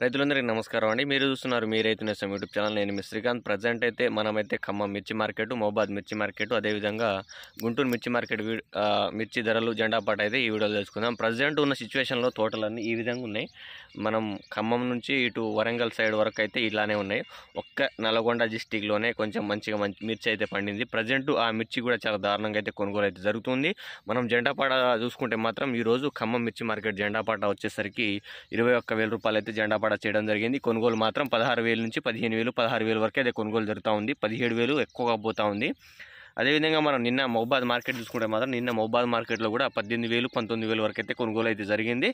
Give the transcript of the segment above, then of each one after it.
రైతులందరికీ నమస్కారం అండి. మీరు చూస్తున్నారు మీ రైతు నేస్తం యూట్యూబ్ ఛానల్. నేను మీ శ్రీకాంత్. ప్రజెంట్ అయితే మనమైతే ఖమ్మం మిర్చి మార్కెట్, మహబాద్ మిర్చి మార్కెట్, అదేవిధంగా గుంటూరు మిర్చి మార్కెట్ మిర్చి ధరలు జెండా పాట అయితే ఈ వీడియోలో తెలుసుకుందాం. ప్రజెంట్ ఉన్న సిచ్యువేషన్లో తోటలన్నీ ఈ విధంగా ఉన్నాయి. మనం ఖమ్మం నుంచి ఇటు వరంగల్ సైడ్ వరకు అయితే ఇలానే ఉన్నాయి. ఒక్క నల్గొండ డిస్టిక్లోనే కొంచెం మంచి మిర్చి అయితే పండింది. ప్రజెంట్ ఆ మిర్చి కూడా చాలా దారుణంగా అయితే కొనుగోలు అయితే జరుగుతుంది. మనం జెండా పాట చూసుకుంటే మాత్రం ఈరోజు ఖమ్మం మిర్చి మార్కెట్ జెండా పాట వచ్చేసరికి 21,000 రూపాయలు అయితే జెండా పాట చేయడం జరిగింది. కొనుగోలు మాత్రం 16,000 నుంచి 15,000, 16,000 వరకు అయితే కొనుగోలు జరుగుతూ ఉంది. 17,000 ఎక్కువగా పోతూ ఉంది. అదేవిధంగా మనం నిన్న మహబాద్ మార్కెట్ చూసుకుంటే మాత్రం నిన్న మహబాద్ మార్కెట్లో కూడా 18,000, 19,000 వరకు అయితే కొనుగోలు అయితే జరిగింది.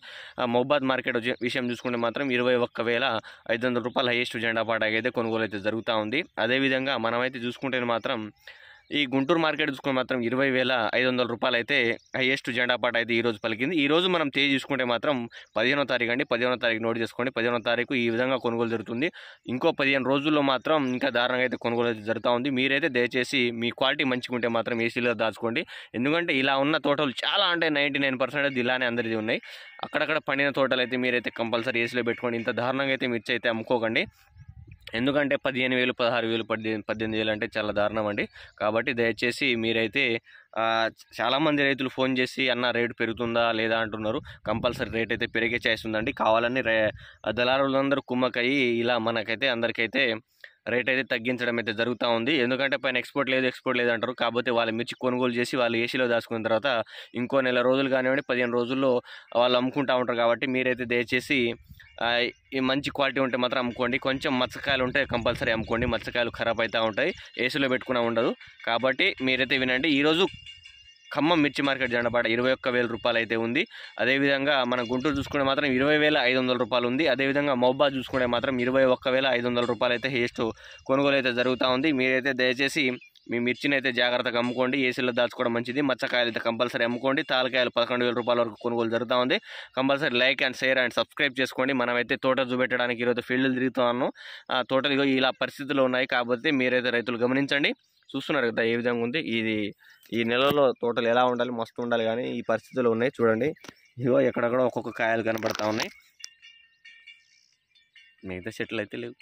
మహబాద్ మార్కెట్ విషయం చూసుకుంటే మాత్రం 21,500 రూపాయలు హైయెస్ట్ జెండా పాట అయితే కొనుగోలు అయితే జరుగుతూ ఉంది. అదేవిధంగా మనమైతే చూసుకుంటే మాత్రం ఈ గుంటూరు మార్కెట్ చూసుకుంటే మాత్రం 20,500 రూపాయలు అయితే హైయెస్ట్ జెండా పాట అయితే ఈరోజు పలికింది. ఈరోజు మనం తేదీ చూసుకుంటే మాత్రం 15వ తారీఖు అండి. 15వ తారీఖు నోట్ చేసుకోండి. 15వ తారీఖు ఈ విధంగా కొనుగోలు జరుగుతుంది. ఇంకో 15 రోజుల్లో మాత్రం ఇంకా దారుణంగా అయితే కొనుగోలు అయితే జరుగుతూ ఉంది. మీరైతే దయచేసి మీ క్వాలిటీ మంచిగా ఉంటే మాత్రం ఏసీలో దాచుకోండి. ఎందుకంటే ఇలా ఉన్న తోటలు చాలా అంటే 99% ఇలానే అందరిది ఉన్నాయి. అక్కడక్కడ పండిన తోటలు అయితే మీరైతే కంపల్సరీ ఏసీలో పెట్టుకోండి. ఇంత దారుణంగా అయితే మిర్చి అయితే అమ్ముకోకండి. ఎందుకంటే 15,000, 16,000, 18,000 అంటే చాలా దారుణం అండి. కాబట్టి దయచేసి మీరైతే చాలామంది రైతులు ఫోన్ చేసి అన్న రేటు పెరుగుతుందా లేదా అంటున్నారు. కంపల్సరీ రేట్ అయితే పెరిగే ఛాయిస్ ఉందండి. కావాలని దళారులందరూ కుమ్మకయ్యి ఇలా మనకైతే అందరికైతే రేట్ అయితే తగ్గించడం అయితే జరుగుతూ ఉంది. ఎందుకంటే పైన ఎక్స్పోర్ట్ లేదు అంటారు. కాకపోతే వాళ్ళ మిర్చి కొనుగోలు చేసి వాళ్ళు ఏసీలో దాచుకున్న తర్వాత ఇంకో నెల రోజులు కానివ్వండి, 15 రోజుల్లో వాళ్ళు అమ్ముకుంటూ ఉంటారు. కాబట్టి మీరైతే దయచేసి ఈ మంచి క్వాలిటీ ఉంటే మాత్రం అమ్ముకోండి. కొంచెం మచ్చకాయలు ఉంటే కంపల్సరీ అమ్ముకోండి. మచ్చకాయలు ఖరాబ్ అవుతూ ఉంటాయి, ఏసీలో పెట్టుకున్నా ఉండదు. కాబట్టి మీరైతే వినండి. ఈరోజు ఖమ్మం మిర్చి మార్కెట్ జెండా పాట 21,000 రూపాయలు అయితే ఉంది. అదేవిధంగా మన గుంటూరు చూసుకుంటే మాత్రం 20,500 రూపాయలు ఉంది. అదేవిధంగా మహబాద్ చూసుకుంటే మాత్రం 21,500 రూపాయలు అయితే హైయెస్ట్ కొనుగోలు అయితే జరుగుతూ ఉంది. మీరైతే దయచేసి మీ మిర్చిని అయితే జాగ్రత్తగా అమ్ముకోండి. ఏసీలో దాచుకోవడం మంచిది. మచ్చకాయలు అయితే కంపల్సరీ అమ్ముకోండి. తాలకాయలు 11,000 రూపాయల వరకు కొనుగోలు జరుగుతూ ఉంది. Compulsory like and share and subscribe చేసుకోండి. మనమైతే తోట చూపెట్టడానికి ఈరోజు ఫీల్డ్లు తిరుగుతున్నాను. తోటలు ఇలా పరిస్థితులు ఉన్నాయి. కాబట్టి మీరైతే రైతులు గమనించండి. చూస్తున్నారు కదా ఏ విధంగా ఉంది. ఈ నెలలో తోటలు ఎలా ఉండాలి, మస్తు ఉండాలి. కానీ ఈ పరిస్థితులు ఉన్నాయి చూడండి. ఇగో ఎక్కడెక్కడ ఒక్కొక్క కాయలు కనబడతా ఉన్నాయి. మిగతా చెట్లు అయితే లేవు.